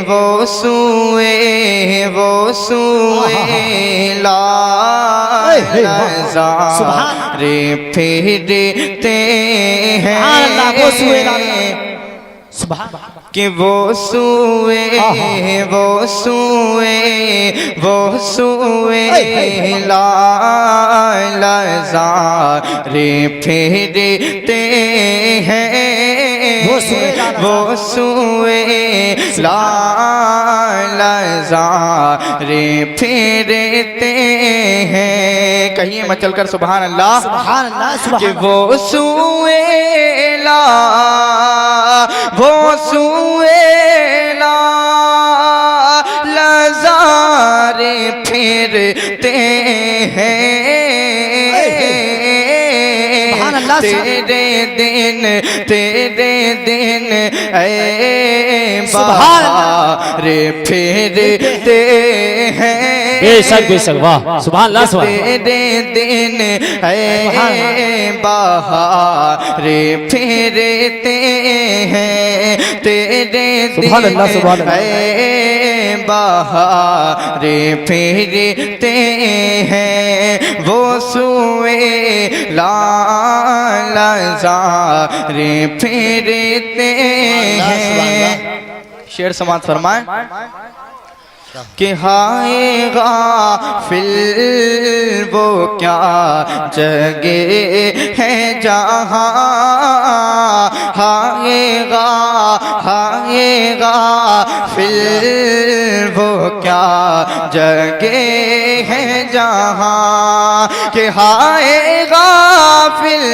वो सूए लाज़ारे फिरते हैं कि वो सूए लाज़ारे फिरते हैं वो सूए लाज़ारे फिरते हैं। कहिए मचल कर सुभान अल्लाह कि वो सूए लाज़ारे फिरते हैं तेरे दिन ऐ बहारे फिरते हैं। बेशक वाह सुभान अल्लाह तेरे दिन ऐ बहारे फिरते हैं तेरे दिन ऐ बहारे फिरते हैं वो सूए लाज़ारे फिरते हैं। शेर समात फरमाए कि हाय गाफिल वो क्या जगह है जहाँ हाय गाफिल वो क्या जगह है जहाँ कि हाय गाफिल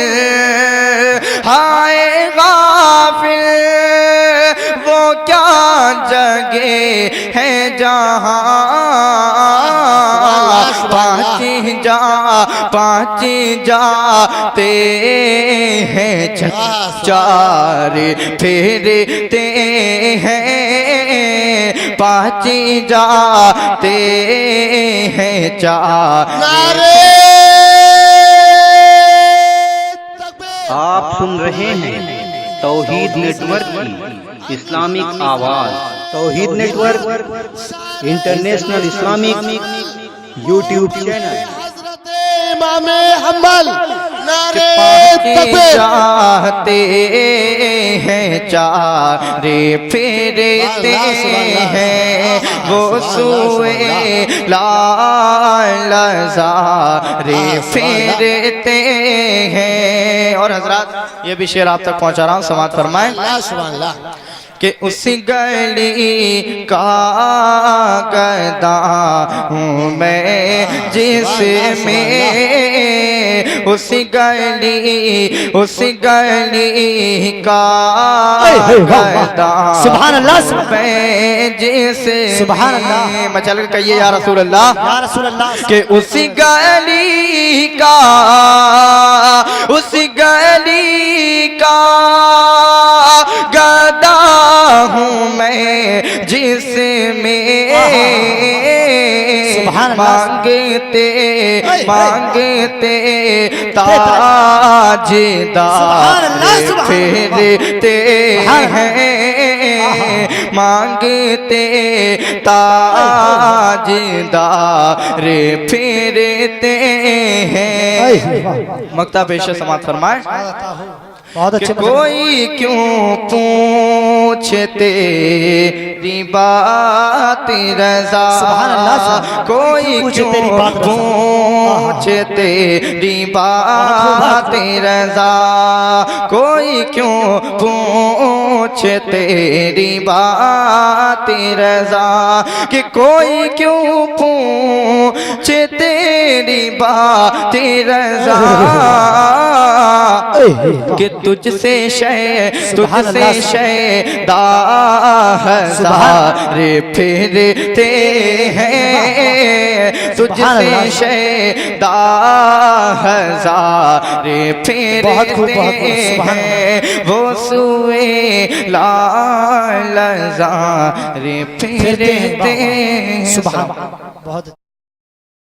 वो क्या जगह है जहाँ पाँच जाते हैं चार फिरते हैं पाँच जाते हैं चार। आप सुन रहे हैं तौहीद नेटवर्क की इस्लामिक आवाज़। Tauheed network international Islamic YouTube channel. इमामे हम्बल नारे तकबीर जाते हैं चारे फिरते हैं वो सूए लाज़ारे फिरते हैं। और हजरात ये भी शेर आप तक पहुंचा रहा हूँ समात फरमाएं कि उस गली का गदा हूँ मैं जिसमें उस गली का गदा सुभान अल्लाह मैं जिसमें सुभान अल्लाह मचल कर कहिए या रसूल अल्लाह कि उस गली का गदा हूँ मैं जिसमें मांगते ताजदार फिरते हैं मांगते ताजदार फिरते हैं। मक्ता पेश समात फरमाए कि कोई क्यों पूछते बात रज़ा कोई क्यों पूछते बात रज़ा कोई क्यों पूछते बात रज़ा कि कोई क्यों पूछते बात रज़ा कि तुझसे हज़ारे फिरते हैं तुझसे हज़ारे फिरते हैं वो सूए लाज़ारे फिरते हैं।